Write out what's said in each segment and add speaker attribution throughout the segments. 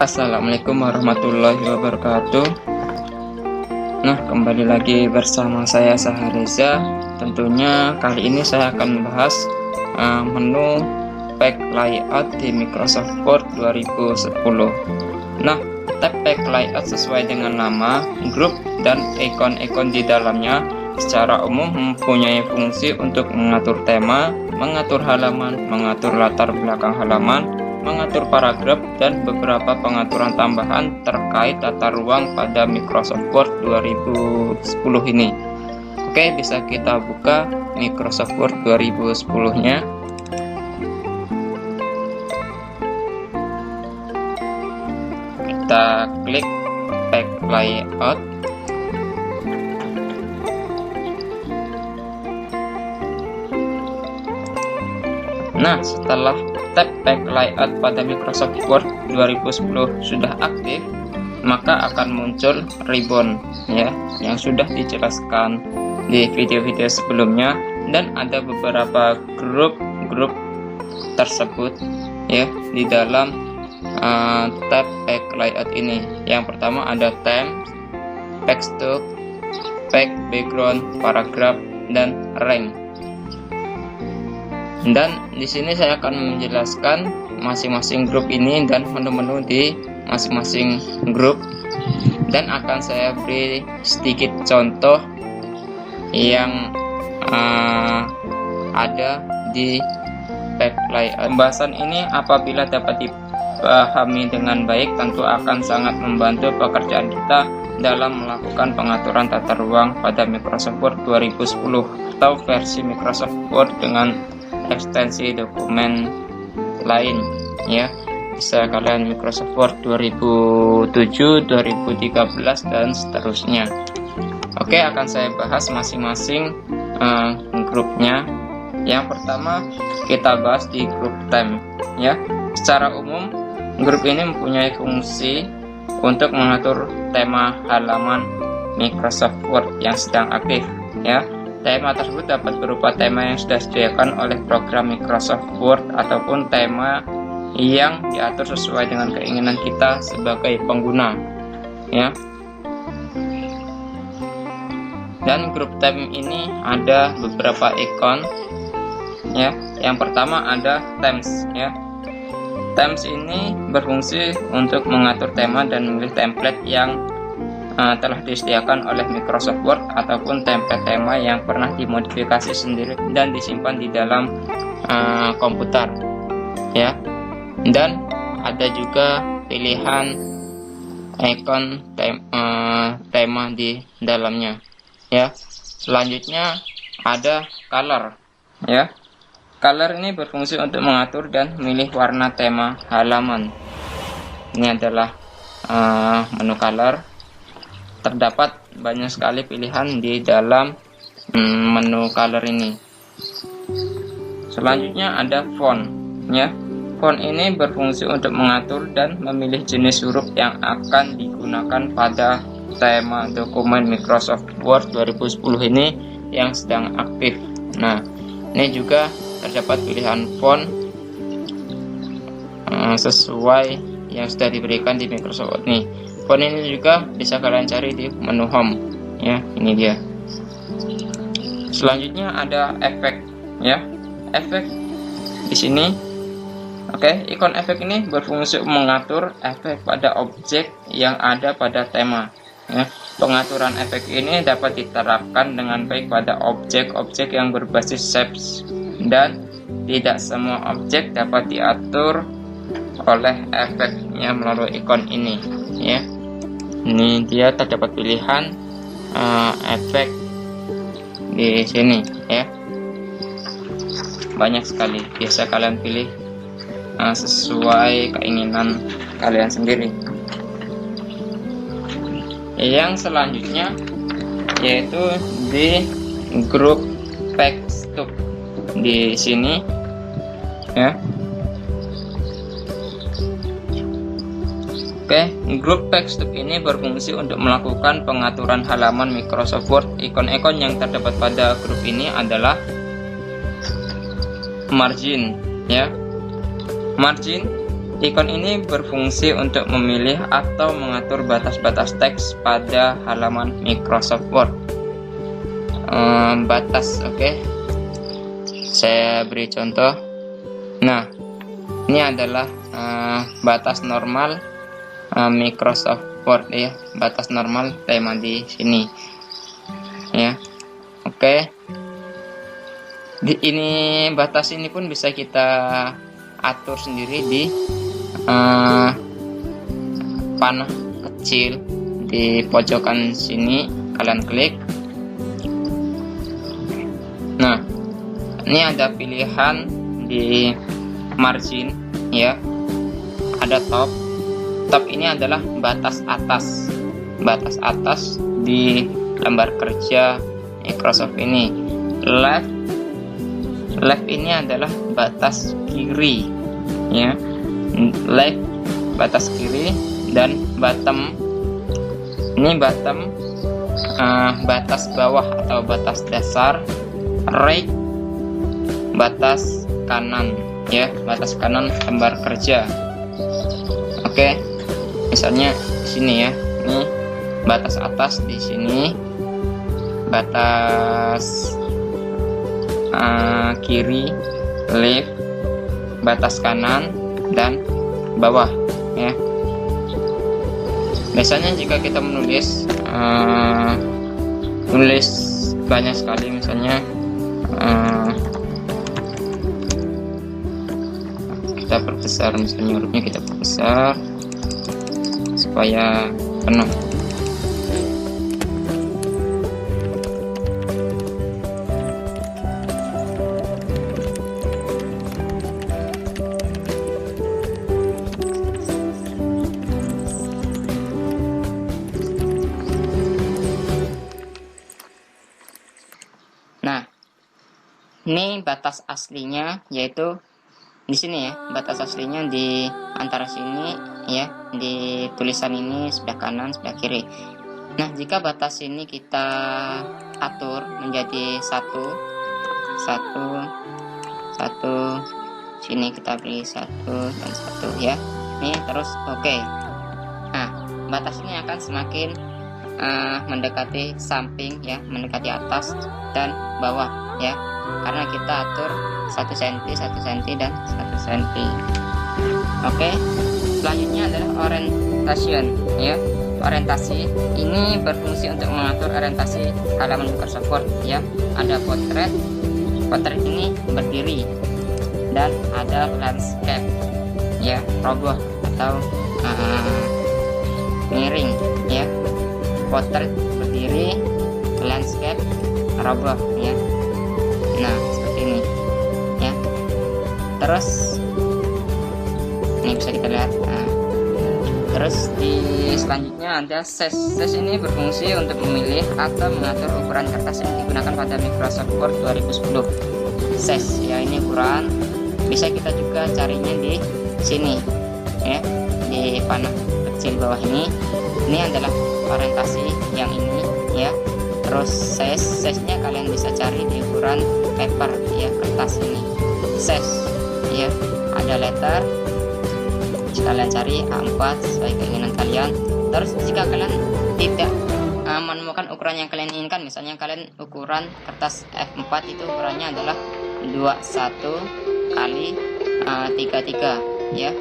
Speaker 1: Assalamualaikum warahmatullahi wabarakatuh. Nah, kembali lagi bersama saya Sahareza. Tentunya kali ini saya akan membahas menu pack layout di Microsoft Word 2010. Nah, tab pack layout sesuai dengan nama, grup, dan ikon-ikon di dalamnya secara umum mempunyai fungsi untuk mengatur tema, mengatur halaman, mengatur latar belakang halaman, mengatur paragraf, dan beberapa pengaturan tambahan terkait tata ruang pada Microsoft Word 2010 ini. Oke, bisa kita buka Microsoft Word 2010-nya. Kita klik pack layout. Nah, setelah tab pack layout pada Microsoft Word 2010 sudah aktif, maka akan muncul ribbon ya, yang sudah dijelaskan di video-video sebelumnya, dan ada beberapa grup tersebut ya di dalam tab pack layout ini. Yang pertama ada theme, text-to, pack, background, paragraph, dan rank. Dan di sini saya akan menjelaskan masing-masing grup ini dan menu-menu di masing-masing grup, dan akan saya beri sedikit contoh yang ada di pack layout. Pembahasan ini apabila dapat dipahami dengan baik tentu akan sangat membantu pekerjaan kita dalam melakukan pengaturan tata ruang pada Microsoft Word 2010 atau versi Microsoft Word dengan ekstensi dokumen lain ya. Bisa kalian Microsoft Word 2007, 2013 dan seterusnya. Oke, akan saya bahas masing-masing grupnya. Yang pertama kita bahas di grup theme ya. Secara umum grup ini mempunyai fungsi untuk mengatur tema halaman Microsoft Word yang sedang aktif ya. Tema tersebut dapat berupa tema yang sudah disediakan oleh program Microsoft Word ataupun tema yang diatur sesuai dengan keinginan kita sebagai pengguna ya. Dan grup theme ini ada beberapa ikon ya. Yang pertama ada themes ya. Themes ini berfungsi untuk mengatur tema dan memilih template yang telah disediakan oleh Microsoft Word ataupun template tema yang pernah dimodifikasi sendiri dan disimpan di dalam komputer ya. Dan ada juga pilihan ikon tema di dalamnya ya. Selanjutnya ada color ya. Color ini berfungsi untuk mengatur dan memilih warna tema halaman. Ini adalah menu color. Terdapat banyak sekali pilihan di dalam menu color ini. Selanjutnya ada font ya. Font ini berfungsi untuk mengatur dan memilih jenis huruf yang akan digunakan pada tema dokumen Microsoft Word 2010 ini yang sedang aktif. Nah, ini juga terdapat pilihan font sesuai yang sudah diberikan di Microsoft Word nih. Font ini juga bisa kalian cari di menu home ya. Ini dia. Selanjutnya ada efek ya. Efek di sini. Oke, ikon efek ini berfungsi mengatur efek pada objek yang ada pada tema ya. Pengaturan efek ini dapat diterapkan dengan baik pada objek-objek yang berbasis shapes, dan tidak semua objek dapat diatur oleh efeknya melalui ikon ini ya. Ini dia terdapat pilihan efek di sini ya. Banyak sekali, biasa kalian pilih sesuai keinginan kalian sendiri. Yang selanjutnya yaitu di grup text-to di sini ya. Oke, grup text-to ini berfungsi untuk melakukan pengaturan halaman Microsoft Word. Ikon-ikon yang terdapat pada grup ini adalah margin ya. Margin Ikon ini berfungsi untuk memilih atau mengatur batas-batas teks pada halaman Microsoft Word. Batas, oke. Saya beri contoh. Nah, ini adalah batas normal Microsoft Word ya, batas normal tema di sini ya. Oke. Ini batas ini pun bisa kita atur sendiri di panah kecil di pojokan sini, kalian klik. Nah, ini ada pilihan di margin ya, ada top. Top ini adalah batas atas di lembar kerja Microsoft ini. Left ini adalah batas kiri ya, left batas kiri, dan bottom ini batas bawah atau batas dasar. Right batas kanan ya, batas kanan lembar kerja. Oke, misalnya sini ya, ini batas atas di sini, batas kiri left, batas kanan dan bawah ya. Biasanya jika kita menulis banyak sekali, misalnya kita perbesar, misalnya hurufnya kita perbesar supaya penuh. Nah, ini batas aslinya, yaitu di sini ya, batas aslinya di antara sini ya, di tulisan ini sebelah kanan, sebelah kiri. Nah, jika batas ini kita atur menjadi satu, sini kita beri 1 dan 1 ya. Ini terus oke. Nah, batas ini akan semakin mendekati samping ya, mendekati atas dan bawah ya, karena kita atur 1 cm, 1 cm dan 1 cm. Oke, selanjutnya adalah orientation ya. Orientasi ini berfungsi untuk mengatur orientasi halaman Microsoft Word ya. Ada portrait ini berdiri, dan ada landscape ya, roboh atau miring ya. Portrait berdiri, landscape roboh ya. Nah, seperti ini ya. Terus ini bisa kita lihat. Terus di selanjutnya ada size. Size ini berfungsi untuk memilih atau mengatur ukuran kertas yang digunakan pada Microsoft Word 2010. Size ya, ini ukuran. Bisa kita juga carinya di sini ya, di panah kecil bawah ini. Ini adalah orientasi yang ini ya. Terus size-nya kalian bisa cari di ukuran paper ya, kertas ini. Size ya, ada letter, kalian cari A4 sesuai keinginan kalian. Terus jika kalian tidak menemukan ukuran yang kalian inginkan, misalnya kalian ukuran kertas F4 itu ukurannya adalah 21 kali 33 ya,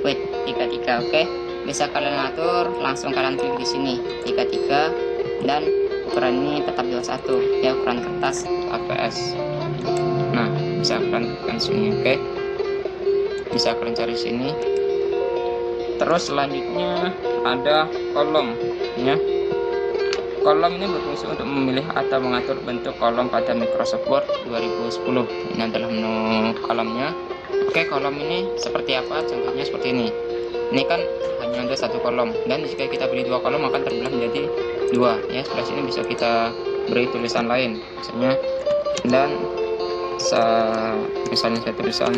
Speaker 1: width 33. Oke, bisa kalian atur, langsung kalian klik di sini 33, dan ukuran ini tetap 21 ya, ukuran kertas APS. Nah, bisa kalian klikkan sini. Oke, bisa kalian cari sini. Terus selanjutnya ada kolom ya. Kolom ini berfungsi untuk memilih atau mengatur bentuk kolom pada Microsoft Word 2010. Ini adalah menu kolomnya. Oke, kolom ini seperti apa? Contohnya seperti ini. Ini kan hanya ada 1 kolom, dan jika kita beri 2 kolom akan terbelah menjadi 2 ya. Sebelah sini bisa kita beri tulisan lain misalnya, dan misalnya saya tulisan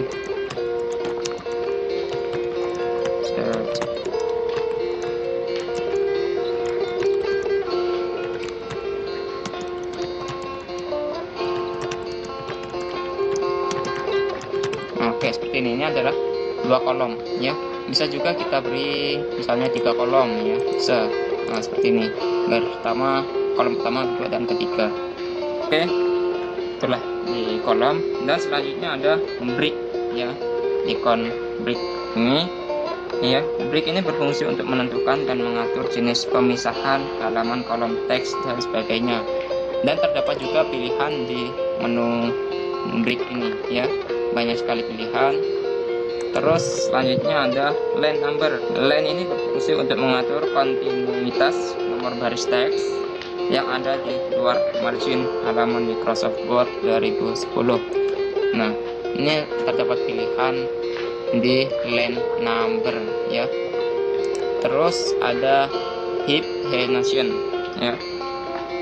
Speaker 1: Oke, seperti ini. Ini adalah 2 kolom ya. Bisa juga kita beri misalnya 3 kolom ya, bisa. Nah, seperti ini. Garis pertama, kolom pertama, kedua, dan ketiga. Oke, itulah di kolom. Dan selanjutnya ada break ya, ikon break ini ya. Break ini berfungsi untuk menentukan dan mengatur jenis pemisahan halaman, kolom teks, dan sebagainya. Dan terdapat juga pilihan di menu break ini ya, banyak sekali pilihan. Terus selanjutnya ada line number. Line ini berfungsi untuk mengatur kontinuitas nomor baris teks yang ada di luar margin halaman Microsoft Word 2010. Nah, ini terdapat pilihan di line number ya. Terus ada hyphenation ya.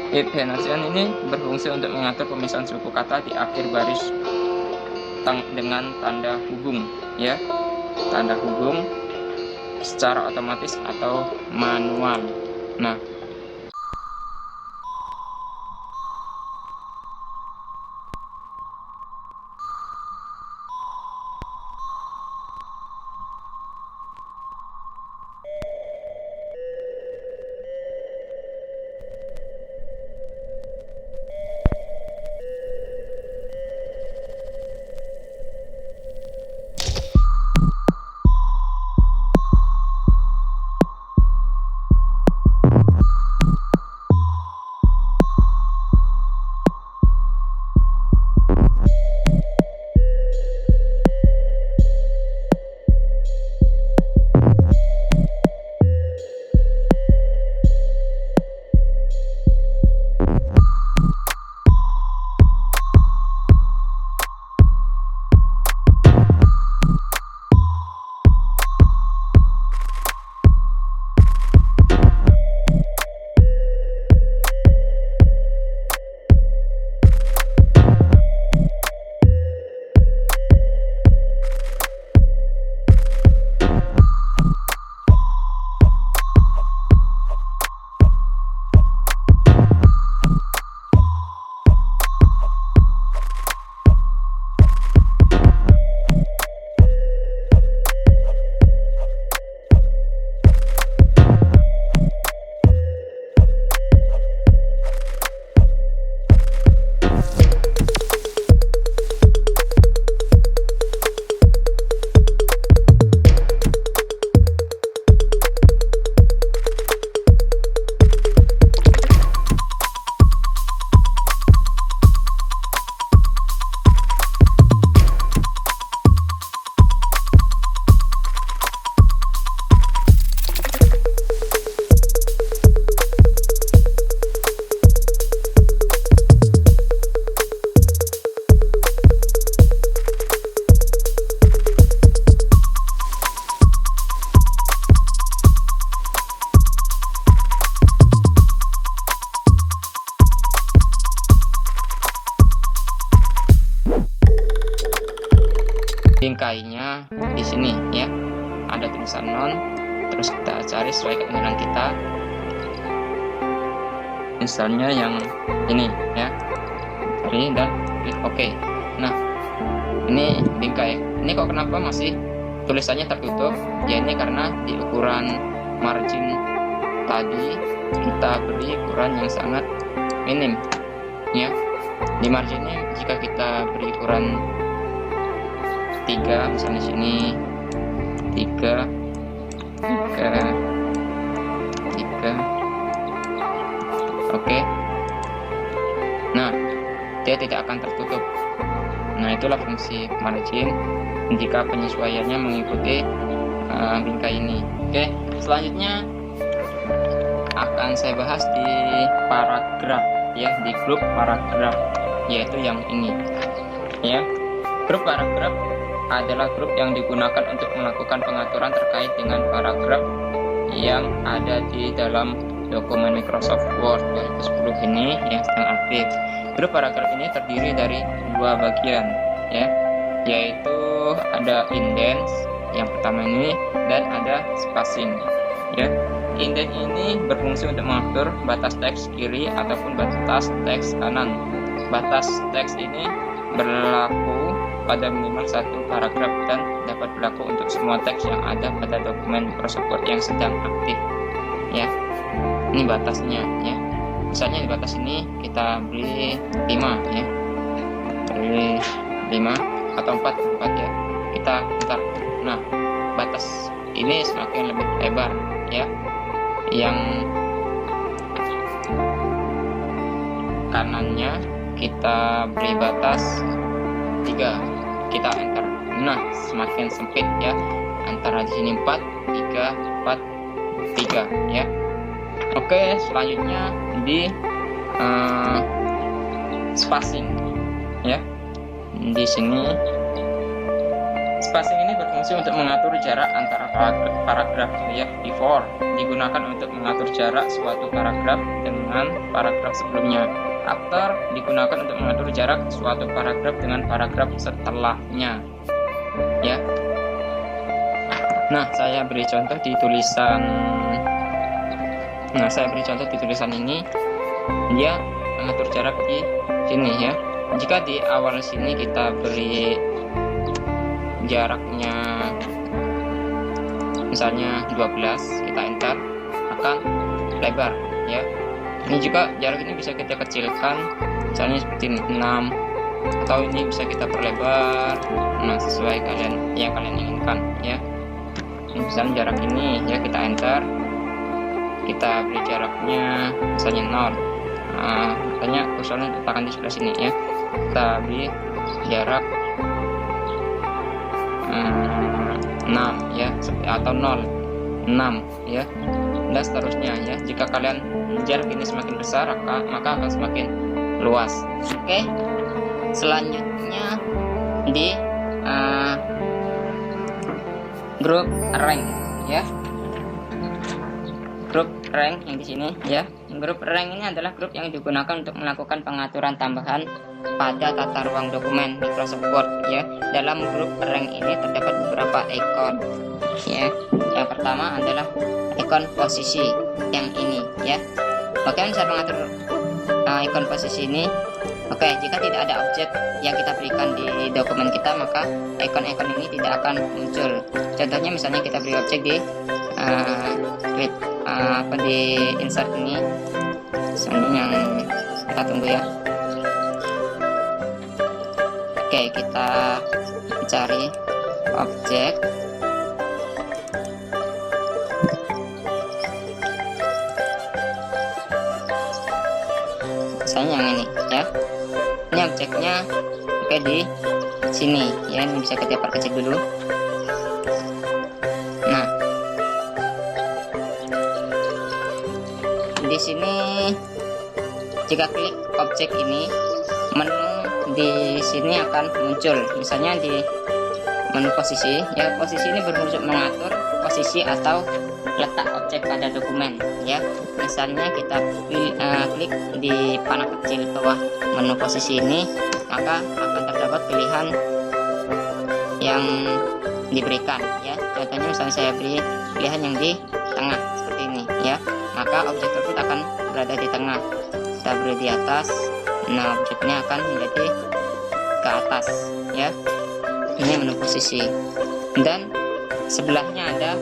Speaker 1: Hyphenation ini berfungsi untuk mengatur pemisahan suku kata di akhir baris dengan tanda hubung ya, tanda hubung secara otomatis atau manual. Nah, bingkainya di sini ya, ada tulisan non. Terus kita cari sesuai keinginan kita, misalnya yang ini ya, cari dan klik OK. Nah, ini bingkai. Ini kok kenapa masih tulisannya tertutup? Ya ini karena di ukuran margin tadi kita beri ukuran yang sangat minim ya. Di marginnya jika kita beri ukuran 3, misalnya sini 3, oke. Nah, dia tidak akan tertutup. Nah, itulah fungsi margin jika penyesuaiannya mengikuti bingkai ini. Oke, selanjutnya akan saya bahas di paragraf ya, di grup paragraf, yaitu yang ini ya. Grup paragraf adalah grup yang digunakan untuk melakukan pengaturan terkait dengan paragraf yang ada di dalam dokumen Microsoft Word 2010 ini yang sedang aktif. Grup paragraf ini terdiri dari 2 bagian ya, yaitu ada indents yang pertama ini dan ada spacing ya. Indent ini berfungsi untuk mengatur batas teks kiri ataupun batas teks kanan. Batas teks ini berlaku pada minimal satu paragraf dan dapat berlaku untuk semua teks yang ada pada dokumen Microsoft Word yang sedang aktif. Ya, ini batasnya ya. Misalnya di batas ini kita beri 5 ya, beri 5 atau 4 ya. Kita putar. Nah, batas ini semakin lebih lebar ya. Yang kanannya kita beri batas 3, kita enter. Nah, semakin sempit ya, antara di sini 4, 3, 4, 3 ya. Oke, selanjutnya di spacing ya. Di sini spacing ini berfungsi untuk mengatur jarak antara paragraf ya. Before digunakan untuk mengatur jarak suatu paragraf dengan paragraf sebelumnya. After digunakan untuk mengatur jarak suatu paragraf dengan paragraf setelahnya ya. Nah, saya beri contoh di tulisan ini. Dia mengatur jarak di sini ya. Jika di awal sini kita beri jaraknya misalnya 12, kita enter, akan lebar ya. Ini juga jarak ini bisa kita kecilkan, misalnya seperti 6, atau ini bisa kita perlebar. Nah, sesuai yang kalian inginkan ya. Ini misalnya jarak ini ya, kita enter, kita beri jaraknya misalnya 0. Nah, misalnya kursornya letakkan di sebelah sini ya. Kita beri jarak 6 ya, atau 0, 6 ya, dan seterusnya ya. Jika kalian jarak ini semakin besar, maka akan semakin luas. Oke, selanjutnya di group rank ya. Grup rank yang di sini ya. Grup rank ini adalah grup yang digunakan untuk melakukan pengaturan tambahan pada tata ruang dokumen Microsoft Word ya. Dalam grup rank ini terdapat beberapa ikon ya. Yang pertama adalah ikon posisi yang ini ya. Bagaimana cara mengatur ikon posisi ini? Oke, jika tidak ada objek yang kita berikan di dokumen kita, maka ikon-ikon ini tidak akan muncul. Contohnya misalnya kita beri objek di di insert ini. Misalnya yang kita tunggu ya. Oke, kita cari objek. Misalnya yang ini ya. Ini objeknya oke di sini ya. Ini bisa kita perkecil dulu. Nah, di sini jika klik objek ini, menu di sini akan muncul. Misalnya di menu posisi ya. Posisi ini berfungsi mengatur posisi atau letak objek pada dokumen ya. Misalnya kita klik di panah kecil bawah menu posisi ini, maka akan terdapat pilihan yang diberikan ya. Contohnya misalnya saya beri pilihan yang di tengah seperti ini ya, maka objek tersebut akan berada di tengah. Kita beri di atas, nah objeknya akan menjadi ke atas ya. Ini menu posisi, dan sebelahnya ada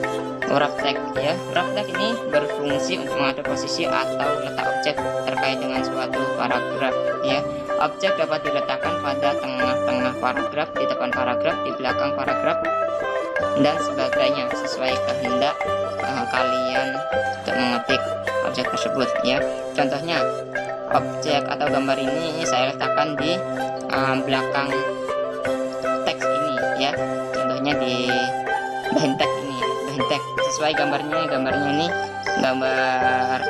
Speaker 1: wrap text ya. Wrap text ini berfungsi untuk mengatur posisi atau letak objek terkait dengan suatu paragraf ya. Objek dapat diletakkan pada tengah-tengah paragraf, di depan paragraf, di belakang paragraf, dan sebagainya sesuai kehendak kalian untuk mengetik objek tersebut ya. Contohnya objek atau gambar ini saya letakkan di belakang teks ini ya. Contohnya di bahan teks ini, bahan teks sesuai gambarnya ini gambar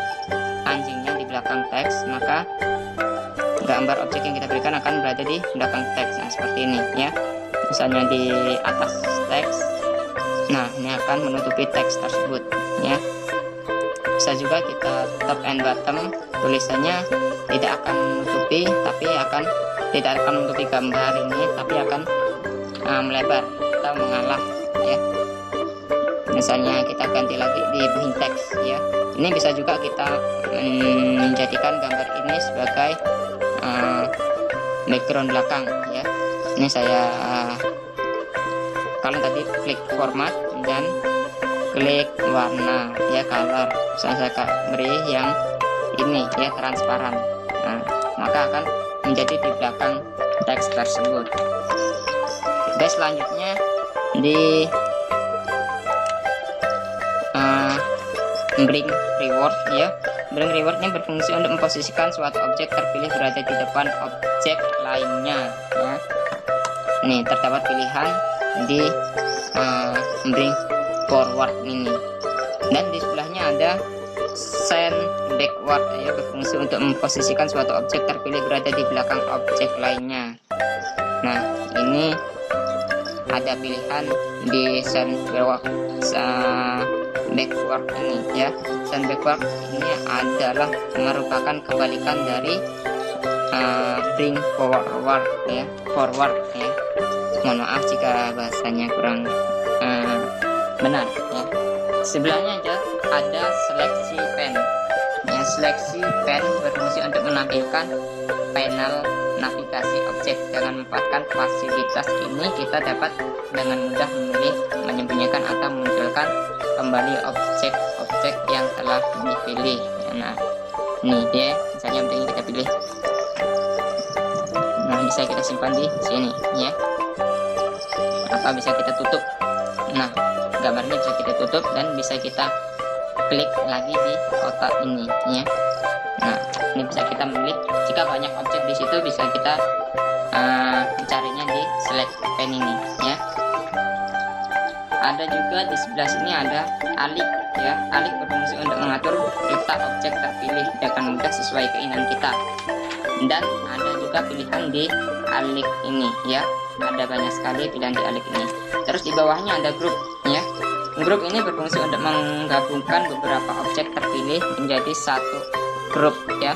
Speaker 1: anjingnya di belakang teks, maka gambar objek yang kita berikan akan berada di belakang teks. Nah, seperti ini ya. Misalnya di atas teks, nah ini akan menutupi teks tersebut ya. Bisa juga kita top and bottom, tulisannya tidak akan menutupi, tidak akan menutupi gambar ini, tapi akan melebar atau mengalah ya. Misalnya kita ganti lagi di bahan teks ya. Ini bisa juga kita menjadikan gambar ini sebagai background belakang ya. Ini saya kalian tadi klik format dan klik warna ya, color. Saya beri yang ini ya, transparan. Nah, maka akan menjadi di belakang teks tersebut. Oke, selanjutnya di bring reward ya. Bring rewardnya berfungsi untuk memposisikan suatu objek terpilih berada di depan objek lainnya ya. Nih terdapat pilihan di bring forward ini, dan di sebelahnya ada send backward ya, berfungsi untuk memposisikan suatu objek terpilih berada di belakang objek lainnya. Nah ini ada pilihan di send backward ini ya. Send backward ini adalah merupakan kebalikan dari bring forward ya, forward ya. Mohon maaf jika bahasanya kurang benar ya. Sebelahnya ada seleksi pen ya. Seleksi pen berfungsi untuk menampilkan panel navigasi objek. Dengan memanfaatkan fasilitas ini kita dapat dengan mudah memilih, menyembunyikan atau memunculkan kembali objek-objek yang telah dipilih. Nah ini dia, misalnya yang kita pilih, nah bisa kita simpan di sini ya, atau bisa kita tutup. Nah gambarnya bisa kita tutup dan bisa kita klik lagi di kotak ini ya. Nah ini bisa kita memilih, jika banyak objek di situ bisa kita mencarinya di select pen ini ya. Ada juga di sebelah sini ada alik ya. Alik berfungsi untuk mengatur letak objek terpilih dengan mudah sesuai keinginan kita. Dan ada juga pilihan di alik ini ya. Ada banyak sekali pilihan di alik ini. Terus di bawahnya ada grup ya. Grup ini berfungsi untuk menggabungkan beberapa objek terpilih menjadi satu grup ya.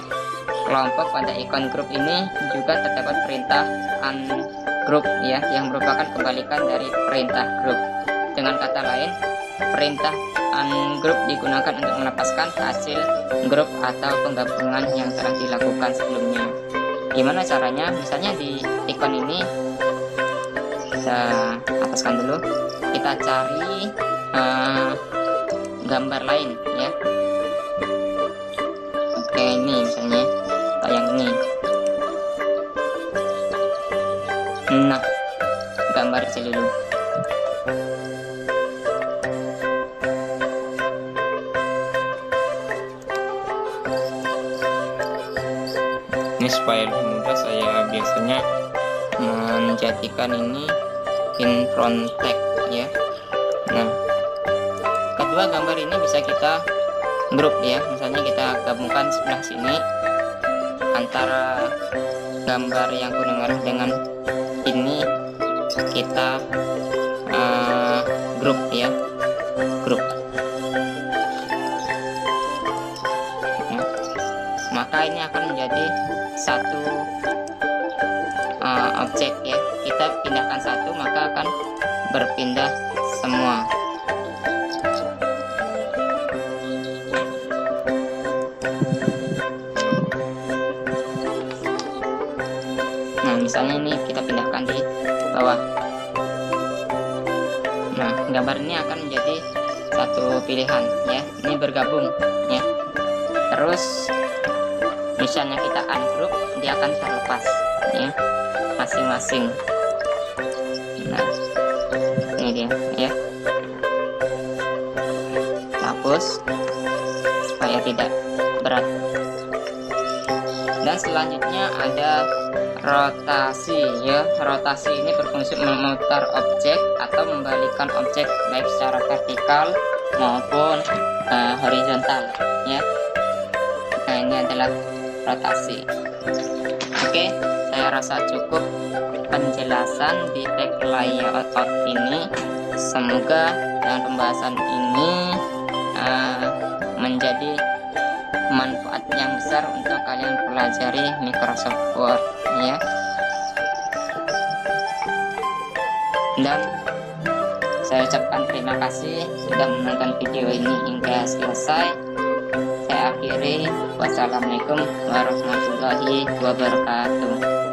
Speaker 1: Kelompok pada ikon grup ini juga terdapat perintah ungroup ya, yang merupakan kebalikan dari perintah group. Dengan kata lain, perintah ungroup digunakan untuk melepaskan hasil grup atau penggabungan yang telah dilakukan sebelumnya. Gimana caranya? Misalnya di ikon ini, kita hapuskan dulu, kita cari gambar lain ya. Oke, ini misalnya yang ini. Nah, gambar dulu. Ini supaya lebih mudah, saya biasanya menjadikan ini in front tag ya. Nah, kedua gambar ini bisa kita grup ya. Misalnya kita gabungkan sebelah sini antara gambar yang kuning merah dengan ini, kita grup ya, grup. Nah, maka ini akan menjadi satu objek ya. Kita pindahkan satu, maka akan berpindah semua. Nah misalnya ini kita pindahkan di bawah. Nah gambar ini akan menjadi satu pilihan ya. Ini bergabung ya. Terus misalnya kita ungroup, dia akan terlepas ya, masing-masing. Nah ini dia ya. Hapus supaya tidak berat. Dan selanjutnya ada rotasi ya. Rotasi ini berfungsi memutar objek atau membalikan objek baik secara vertikal maupun horizontal ya. Nah ini adalah rotasi. Oke, saya rasa cukup penjelasan di tag layout ini. Semoga dengan pembahasan ini menjadi manfaat yang besar untuk kalian pelajari Microsoft Word ya. Dan saya ucapkan terima kasih sudah menonton video ini hingga selesai. Saya akhiri, wassalamualaikum warahmatullahi wabarakatuh.